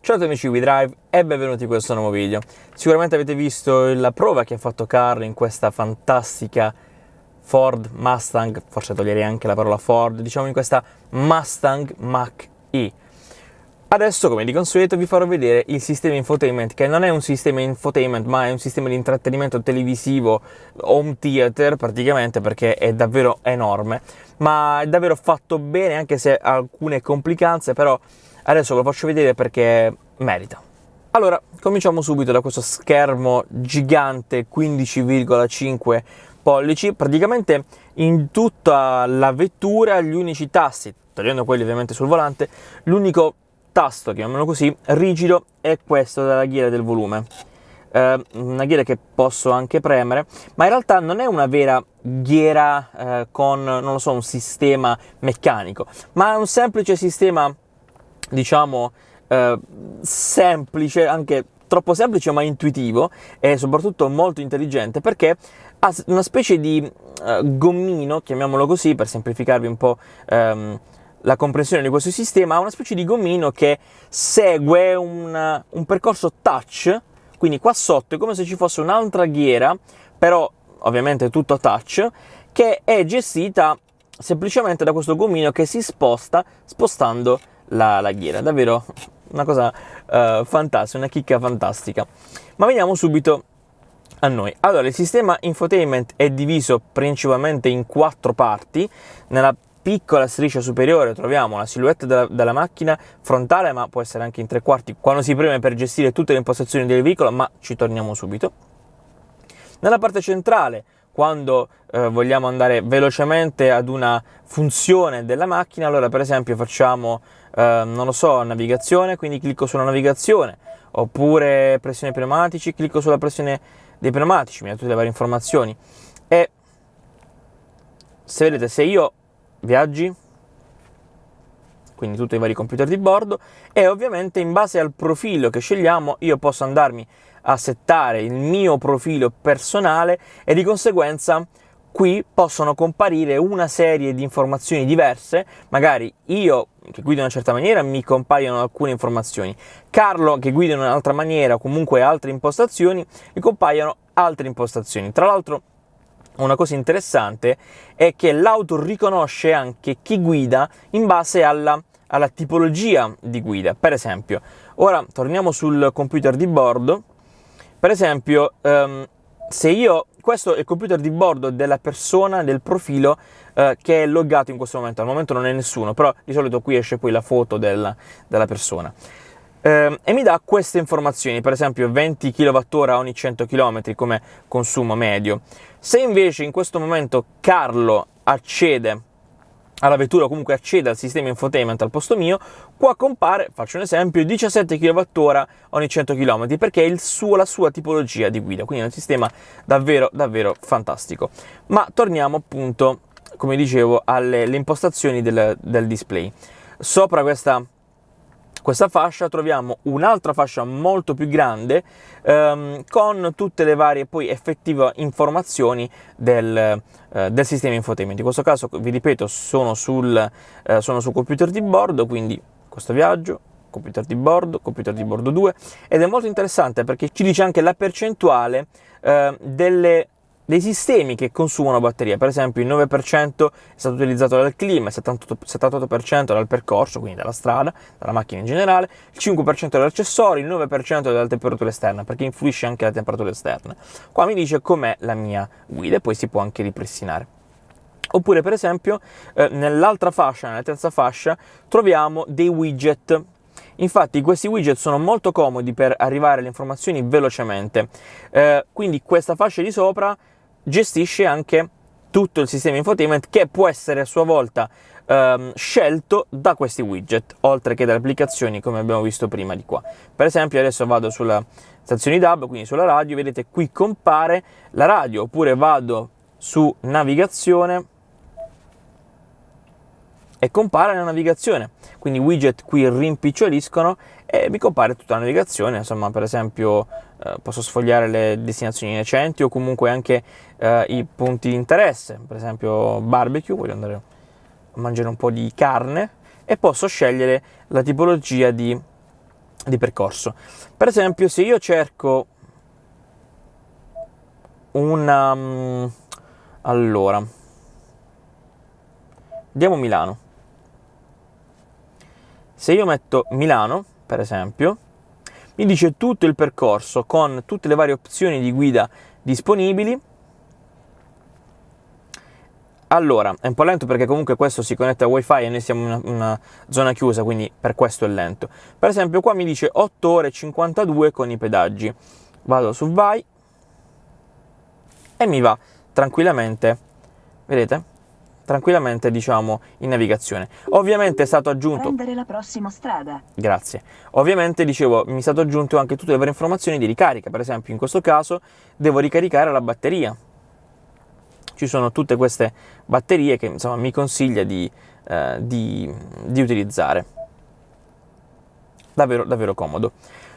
Ciao amici WeDrive e benvenuti in questo nuovo video. Sicuramente avete visto la prova che ha fatto Carlo in questa fantastica Ford Mustang, forse toglierei anche la parola Ford, diciamo in questa Mustang Mach-E. Adesso, come di consueto, vi farò vedere il sistema infotainment, che non è un sistema infotainment, ma è un sistema di intrattenimento televisivo, home theater praticamente, perché è davvero enorme, ma è davvero fatto bene, anche se ha alcune complicanze, però adesso ve lo faccio vedere perché merita. Allora, cominciamo subito da questo schermo gigante 15,5 pollici, praticamente in tutta la vettura gli unici tasti, togliendo quelli ovviamente sul volante, l'unico tasto, chiamiamolo così, rigido è questo della ghiera del volume. Una ghiera che posso anche premere, ma in realtà non è una vera ghiera con, non lo so, un sistema meccanico, ma è un semplice sistema, diciamo, semplice, anche troppo semplice ma intuitivo e soprattutto molto intelligente, perché ha una specie di gommino, chiamiamolo così per semplificarvi un po' la comprensione di questo sistema. Ha una specie di gommino che segue un percorso touch, quindi qua sotto è come se ci fosse un'altra ghiera, però ovviamente tutto touch, che è gestita semplicemente da questo gommino che si sposta spostando la ghiera. Davvero una cosa fantastica, una chicca fantastica. Ma veniamo subito a noi. Allora, il sistema infotainment è diviso principalmente in 4 parti. Nella piccola striscia superiore troviamo la silhouette della macchina frontale, ma può essere anche in 3/4 quando si preme per gestire tutte le impostazioni del veicolo, ma ci torniamo subito. Nella parte centrale, quando vogliamo andare velocemente ad una funzione della macchina, allora per esempio facciamo, non lo so, navigazione, quindi clicco sulla navigazione, oppure pressione pneumatici, clicco sulla pressione dei pneumatici, mi dà tutte le varie informazioni. E se vedete, se io viaggi, quindi tutti i vari computer di bordo, e ovviamente in base al profilo che scegliamo io posso andarmi a settare il mio profilo personale e di conseguenza qui possono comparire una serie di informazioni diverse. Magari io che guido in una certa maniera mi compaiono alcune informazioni, Carlo che guida in un'altra maniera o comunque altre impostazioni mi compaiono altre impostazioni. Tra l'altro una cosa interessante è che l'auto riconosce anche chi guida in base alla tipologia di guida. Per esempio, ora torniamo sul computer di bordo. Per esempio, se io, questo è il computer di bordo della persona, del profilo che è loggato in questo momento. Al momento non è nessuno, però di solito qui esce poi la foto della persona. E mi dà queste informazioni, per esempio 20 kWh ogni 100 km come consumo medio. Se invece in questo momento Carlo accede alla vettura o comunque accede al sistema infotainment al posto mio, qua compare, faccio un esempio, 17 kWh ogni 100 km, perché è la sua tipologia di guida, quindi è un sistema davvero davvero fantastico. Ma torniamo appunto, come dicevo, alle impostazioni del display. Sopra questa fascia troviamo un'altra fascia molto più grande con tutte le varie poi effettive informazioni del sistema infotainment. In questo caso, vi ripeto, sono sul computer di bordo, quindi questo viaggio, computer di bordo 2, ed è molto interessante perché ci dice anche la percentuale dei sistemi che consumano batteria. Per esempio il 9% è stato utilizzato dal clima, il 78% dal percorso, quindi dalla strada, dalla macchina in generale, il 5% dagli accessori, il 9% dalla temperatura esterna, perché influisce anche la temperatura esterna. Qua mi dice com'è la mia guida e poi si può anche ripristinare. Oppure per esempio nell'altra fascia, nella terza fascia, troviamo dei widget. Infatti questi widget sono molto comodi per arrivare alle informazioni velocemente, quindi questa fascia di sopra gestisce anche tutto il sistema infotainment, che può essere a sua volta scelto da questi widget, oltre che dalle applicazioni come abbiamo visto prima di qua. Per esempio adesso vado sulla stazione DAB, quindi sulla radio, vedete qui compare la radio, oppure vado su navigazione e compare la navigazione, quindi i widget qui rimpiccioliscono e mi compare tutta la navigazione. Insomma, per esempio posso sfogliare le destinazioni recenti o comunque anche i punti di interesse, per esempio barbecue, voglio andare a mangiare un po' di carne, e posso scegliere la tipologia di di percorso. Per esempio, se io cerco allora, vediamo Milano. Se io metto Milano, per esempio, mi dice tutto il percorso con tutte le varie opzioni di guida disponibili. Allora, è un po' lento perché comunque questo si connette a wifi e noi siamo in una zona chiusa, quindi per questo è lento. Per esempio qua mi dice 8 ore e 52 con i pedaggi. Vado su Vai e mi va tranquillamente, vedete? Tranquillamente, diciamo, in navigazione. Ovviamente è stato aggiunto... Prendere la prossima strada. Grazie. Ovviamente, dicevo, mi è stato aggiunto anche tutte le varie informazioni di ricarica. Per esempio, in questo caso devo ricaricare la batteria. Ci sono tutte queste batterie che, insomma, mi consiglia di utilizzare. Davvero, davvero comodo.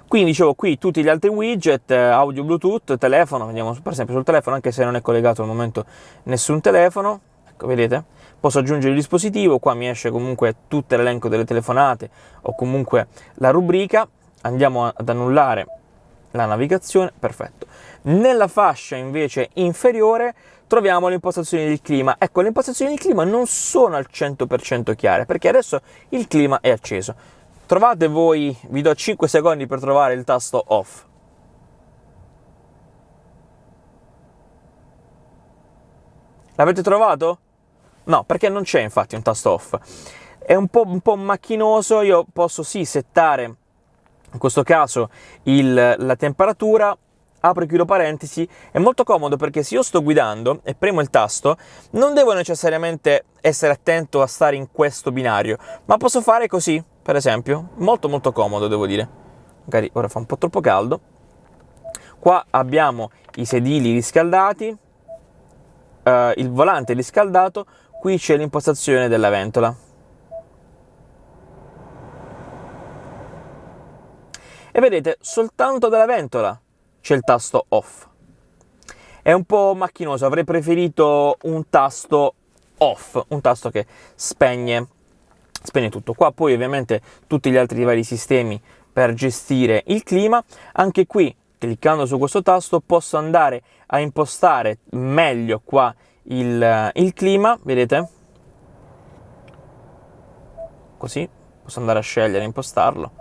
Quindi, dicevo, qui tutti gli altri widget, audio, Bluetooth, telefono. Vediamo, per esempio, sul telefono, anche se non è collegato al momento nessun telefono. Ecco, vedete? Posso aggiungere il dispositivo, qua mi esce comunque tutto l'elenco delle telefonate o comunque la rubrica. Andiamo ad annullare la navigazione, perfetto. Nella fascia invece inferiore troviamo le impostazioni del clima. Ecco, le impostazioni del clima non sono al 100% chiare, perché adesso il clima è acceso. Trovate voi, vi do 5 secondi per trovare il tasto off. L'avete trovato? No, perché non c'è infatti un tasto off. È un po' macchinoso, io posso sì settare, in questo caso, la temperatura, apro e chiudo parentesi, è molto comodo perché se io sto guidando e premo il tasto, non devo necessariamente essere attento a stare in questo binario, ma posso fare così, per esempio, molto molto comodo devo dire. Magari ora fa un po' troppo caldo. Qua abbiamo i sedili riscaldati, il volante riscaldato, qui c'è l'impostazione della ventola. E vedete, soltanto dalla ventola c'è il tasto off. È un po' macchinoso, avrei preferito un tasto off, un tasto che spegne tutto. Qua poi ovviamente tutti gli altri vari sistemi per gestire il clima. Anche qui, cliccando su questo tasto, posso andare a impostare meglio qua il clima, vedete? Così, posso andare a scegliere e impostarlo.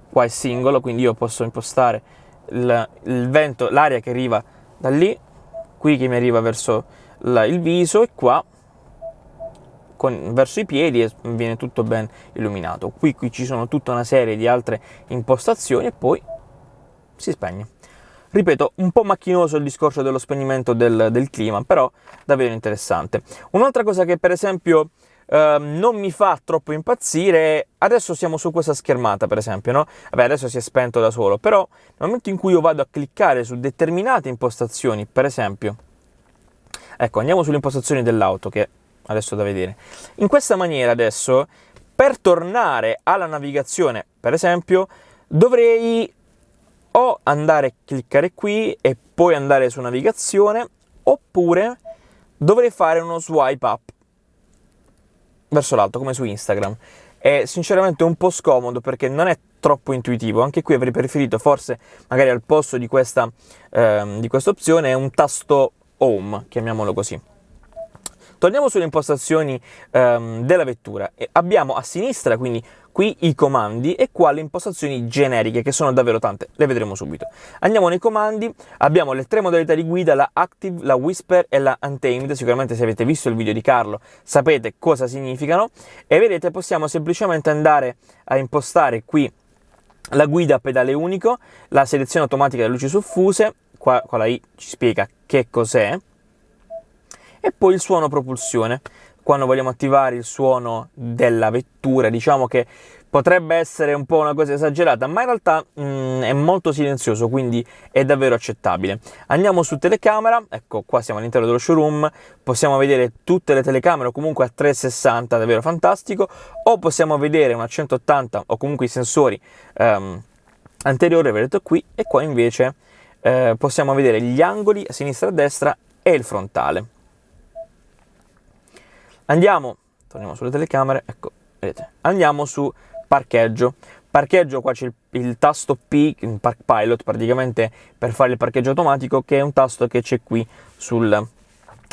Qua è singolo, quindi io posso impostare il vento, l'aria che arriva da lì, qui che mi arriva verso il viso e qua verso i piedi e viene tutto ben illuminato. Qui ci sono tutta una serie di altre impostazioni e poi si spegne. Ripeto, un po' macchinoso il discorso dello spegnimento del clima, però davvero interessante. Un'altra cosa che per esempio non mi fa troppo impazzire, adesso siamo su questa schermata per esempio, no? Vabbè, adesso si è spento da solo, però nel momento in cui io vado a cliccare su determinate impostazioni, per esempio, ecco, andiamo sulle impostazioni dell'auto che adesso da vedere. In questa maniera adesso, per tornare alla navigazione, per esempio, dovrei o andare a cliccare qui e poi andare su navigazione, oppure dovrei fare uno swipe up verso l'alto come su Instagram. È sinceramente un po' scomodo perché non è troppo intuitivo. Anche qui avrei preferito forse magari al posto di questa opzione un tasto home, chiamiamolo così. Torniamo sulle impostazioni della vettura. Abbiamo a sinistra quindi qui i comandi e qua le impostazioni generiche, che sono davvero tante, le vedremo subito. Andiamo nei comandi, abbiamo le tre modalità di guida, la Active, la Whisper e la Untamed. Sicuramente se avete visto il video di Carlo sapete cosa significano, e vedete possiamo semplicemente andare a impostare qui la guida a pedale unico, la selezione automatica delle luci soffuse, qua la I ci spiega che cos'è, e poi il suono propulsione. Quando vogliamo attivare il suono della vettura, diciamo che potrebbe essere un po' una cosa esagerata, ma in realtà è molto silenzioso, quindi è davvero accettabile. Andiamo su telecamera, ecco qua siamo all'interno dello showroom, possiamo vedere tutte le telecamere o comunque a 360, davvero fantastico, o possiamo vedere una 180 o comunque i sensori anteriori, vedete qui, e qua invece possiamo vedere gli angoli a sinistra e a destra e il frontale. Torniamo sulle telecamere, ecco, vedete, andiamo su parcheggio. Parcheggio, qua c'è il tasto P, in Park Pilot, praticamente per fare il parcheggio automatico, che è un tasto che c'è qui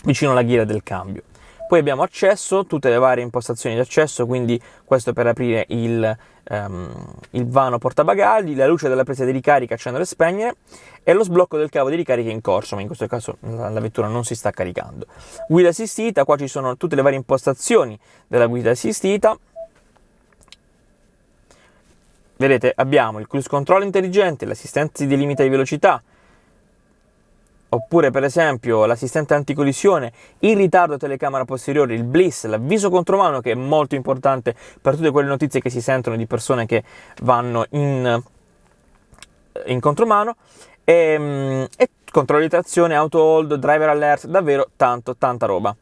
vicino alla ghiera del cambio. Poi abbiamo accesso, tutte le varie impostazioni di accesso, quindi questo per aprire il vano portabagagli, la luce della presa di ricarica, accendere e spegnere, e lo sblocco del cavo di ricarica in corso, ma in questo caso la vettura non si sta caricando. Guida assistita, qua ci sono tutte le varie impostazioni della guida assistita. Vedete, abbiamo il cruise control intelligente, l'assistente di limita di velocità, oppure per esempio l'assistente anticollisione, il ritardo telecamera posteriore, il bliss, l'avviso contromano, che è molto importante per tutte quelle notizie che si sentono di persone che vanno in contromano, e controllo di trazione, auto hold, driver alert, davvero tanta roba.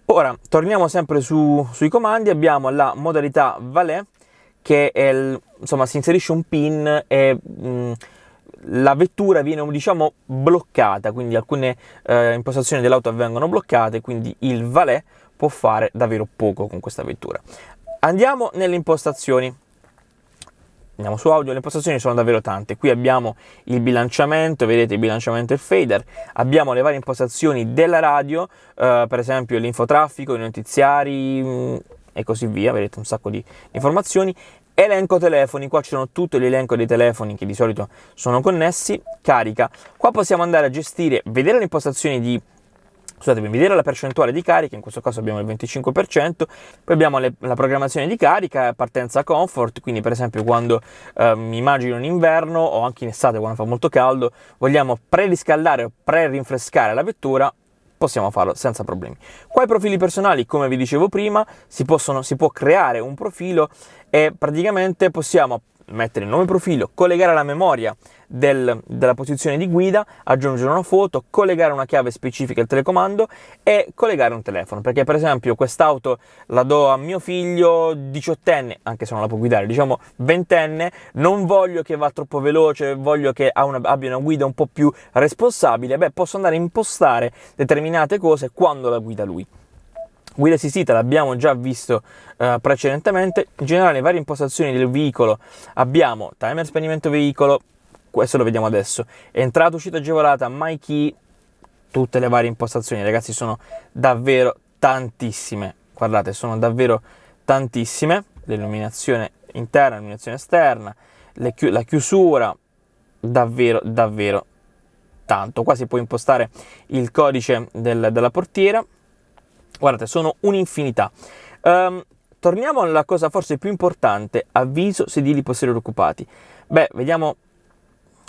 Ora torniamo sempre sui comandi. Abbiamo la modalità valet, che è insomma, si inserisce un pin e la vettura viene, diciamo, bloccata, quindi alcune impostazioni dell'auto vengono bloccate, quindi il valet può fare davvero poco con questa vettura. Andiamo nelle impostazioni. Andiamo su audio, le impostazioni sono davvero tante. Qui abbiamo il bilanciamento, vedete il bilanciamento e il fader, abbiamo le varie impostazioni della radio, per esempio l'infotraffico, i notiziari e così via, vedete un sacco di informazioni. Elenco telefoni, qua ci sono tutto l'elenco dei telefoni che di solito sono connessi. Carica, qua possiamo andare a gestire, vedere le impostazioni vedere la percentuale di carica, in questo caso abbiamo il 25%, poi abbiamo la programmazione di carica, partenza comfort, quindi per esempio quando mi immagino in inverno o anche in estate quando fa molto caldo, vogliamo preriscaldare o pre-rinfrescare la vettura, possiamo farlo senza problemi. Qua i profili personali, come vi dicevo prima, si può creare un profilo e praticamente possiamo mettere il nome profilo, collegare la memoria della posizione di guida, aggiungere una foto, collegare una chiave specifica al telecomando e collegare un telefono, perché per esempio quest'auto la do a mio figlio 18enne, anche se non la può guidare, diciamo 20enne, non voglio che va troppo veloce, voglio che abbia una guida un po' più responsabile, posso andare a impostare determinate cose quando la guida lui. Guida assistita l'abbiamo già visto precedentemente. In generale, le varie impostazioni del veicolo abbiamo timer spegnimento veicolo, questo lo vediamo adesso, entrata uscita agevolata, my key, tutte le varie impostazioni, ragazzi, sono davvero tantissime, guardate, sono davvero tantissime. L'illuminazione interna, l'illuminazione esterna, la chiusura, davvero tanto. Qua si può impostare il codice della portiera. Guardate, sono un'infinità. Torniamo alla cosa forse più importante, avviso sedili posteriori occupati. Vediamo,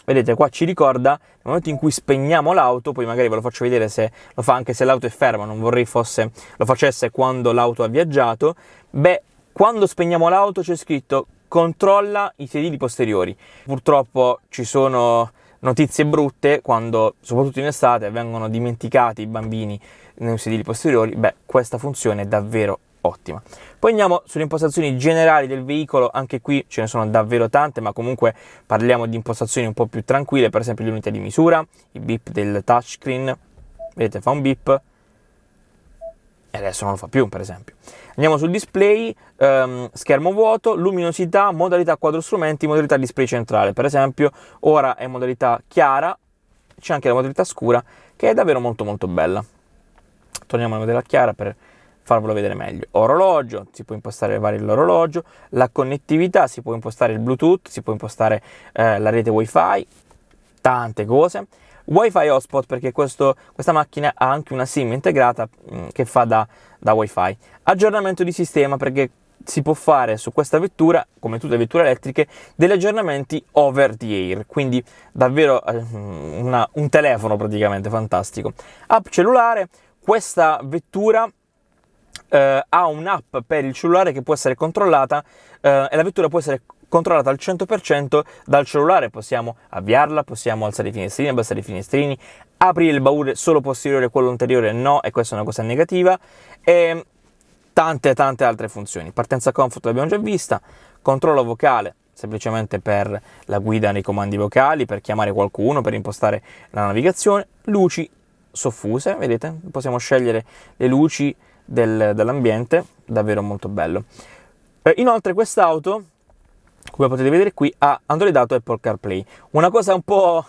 vedete qua ci ricorda nel momento in cui spegniamo l'auto, poi magari ve lo faccio vedere se lo fa anche se l'auto è ferma, non vorrei lo facesse quando l'auto ha viaggiato. Quando spegniamo l'auto c'è scritto controlla i sedili posteriori. Purtroppo ci sono notizie brutte quando, soprattutto in estate, vengono dimenticati i bambini nei sedili posteriori. Questa funzione è davvero ottima. Poi andiamo sulle impostazioni generali del veicolo, anche qui ce ne sono davvero tante, ma comunque parliamo di impostazioni un po' più tranquille, per esempio le unità di misura, il beep del touchscreen, vedete fa un beep e adesso non lo fa più, per esempio. Andiamo sul display, schermo vuoto, luminosità, modalità quadro strumenti, modalità display centrale, per esempio ora è modalità chiara, c'è anche la modalità scura che è davvero molto bella. Torniamo alla modalità chiara per farvelo vedere meglio. Orologio, si può impostare l'orologio, la connettività, si può impostare il Bluetooth, si può impostare la rete Wi-Fi, tante cose. Wi-Fi hotspot, perché questa macchina ha anche una SIM integrata che fa da Wi-Fi. Aggiornamento di sistema, perché si può fare su questa vettura, come tutte le vetture elettriche, degli aggiornamenti over the air, quindi davvero un telefono praticamente fantastico. App cellulare, questa vettura ha un'app per il cellulare che può essere controllata e la vettura può essere controllata al 100% dal cellulare. Possiamo avviarla, possiamo alzare i finestrini, abbassare i finestrini, aprire il baule solo posteriore, quello anteriore no, e questa è una cosa negativa, e tante altre funzioni. Partenza comfort l'abbiamo già vista, controllo vocale semplicemente per la guida nei comandi vocali, per chiamare qualcuno, per impostare la navigazione, luci soffuse, vedete, possiamo scegliere le luci dell'ambiente, davvero molto bello. Inoltre quest'auto come potete vedere qui, ha Android Auto e Apple CarPlay. Una cosa un po'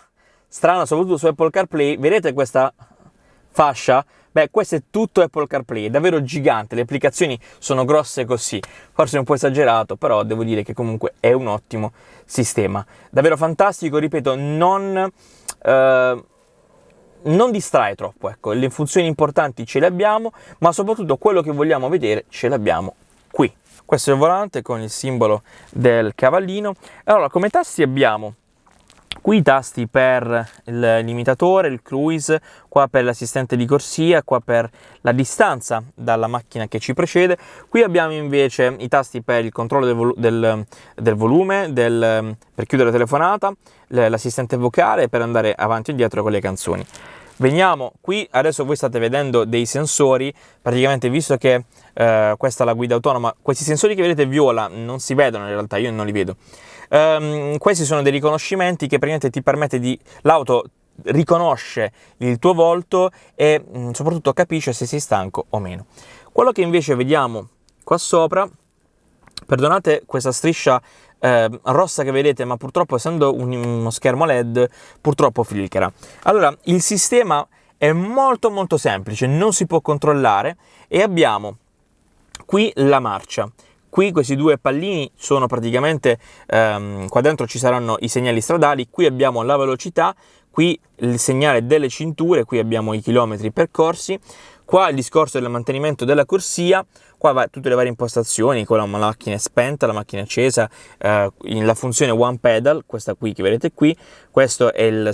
strana, soprattutto su Apple CarPlay, vedete questa fascia? Beh, questo è tutto Apple CarPlay, è davvero gigante, le applicazioni sono grosse così, forse un po' esagerato, però devo dire che comunque è un ottimo sistema. Davvero fantastico, ripeto, non distrae troppo, ecco, le funzioni importanti ce le abbiamo, ma soprattutto quello che vogliamo vedere ce l'abbiamo qui. Questo è il volante con il simbolo del cavallino. Allora, come tasti abbiamo qui i tasti per il limitatore, il cruise, qua per l'assistente di corsia, qua per la distanza dalla macchina che ci precede. Qui abbiamo invece i tasti per il controllo del volume, per chiudere la telefonata, l'assistente vocale per andare avanti e indietro con le canzoni. Veniamo qui, adesso voi state vedendo dei sensori, praticamente visto che questa è la guida autonoma, questi sensori che vedete viola non si vedono in realtà, io non li vedo. Questi sono dei riconoscimenti che praticamente ti permette l'auto riconosce il tuo volto e soprattutto capisce se sei stanco o meno. Quello che invece vediamo qua sopra, perdonate questa striscia rossa che vedete, ma purtroppo essendo uno schermo LED purtroppo flickera. Allora, il sistema è molto molto semplice, non si può controllare e abbiamo qui la marcia. Qui questi due pallini sono praticamente, qua dentro ci saranno i segnali stradali, qui abbiamo la velocità, qui il segnale delle cinture, qui abbiamo i chilometri percorsi, qua il discorso del mantenimento della corsia, qua va tutte le varie impostazioni, con la macchina spenta, la macchina accesa, la funzione One Pedal, questa qui che vedete qui, questo è il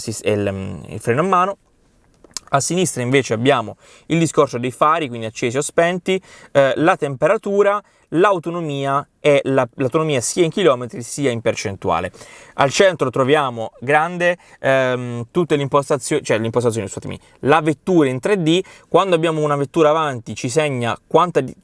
freno a mano. A sinistra invece abbiamo il discorso dei fari, quindi accesi o spenti, la temperatura, l'autonomia e l'autonomia sia in chilometri sia in percentuale. Al centro troviamo grande tutte le impostazioni, scusatemi, la vettura in 3D. Quando abbiamo una vettura avanti ci segna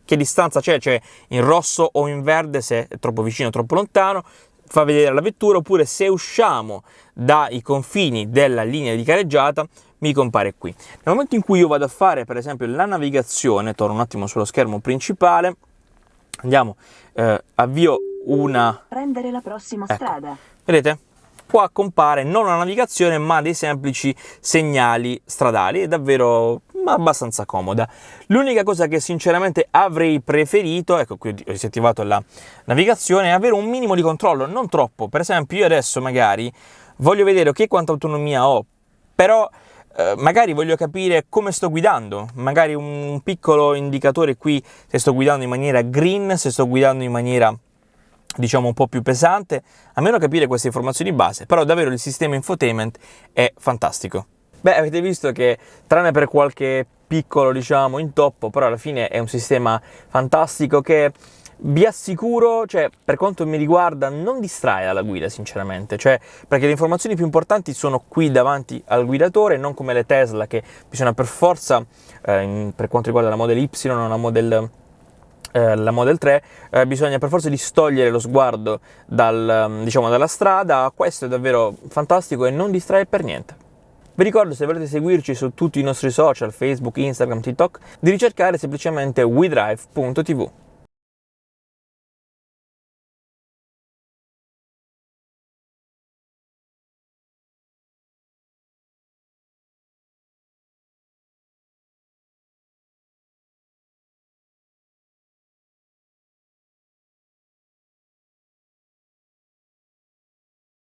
che distanza c'è, cioè in rosso o in verde se è troppo vicino o troppo lontano, fa vedere la vettura, oppure se usciamo dai confini della linea di careggiata mi compare qui. Nel momento in cui io vado a fare per esempio la navigazione, torno un attimo sullo schermo principale, andiamo, avvio prendere la prossima strada. Vedete? Qua compare non una navigazione ma dei semplici segnali stradali, è davvero abbastanza comoda. L'unica cosa che sinceramente avrei preferito, ecco qui ho disattivato la navigazione, è avere un minimo di controllo, non troppo. Per esempio io adesso magari voglio vedere quanta autonomia ho, però magari voglio capire come sto guidando, magari un piccolo indicatore qui se sto guidando in maniera green, se sto guidando in maniera diciamo un po' più pesante, almeno capire queste informazioni base, però davvero il sistema infotainment è fantastico. Beh, avete visto che tranne per qualche piccolo diciamo intoppo, però alla fine è un sistema fantastico che vi assicuro, cioè per quanto mi riguarda, non distrae dalla guida sinceramente, cioè perché le informazioni più importanti sono qui davanti al guidatore, non come le Tesla che bisogna per forza, per quanto riguarda la Model Y o la Model 3, bisogna per forza distogliere lo sguardo dalla strada. Questo è davvero fantastico e non distrae per niente. Vi ricordo, se volete seguirci su tutti i nostri social, Facebook, Instagram, TikTok, di ricercare semplicemente wedrive.tv.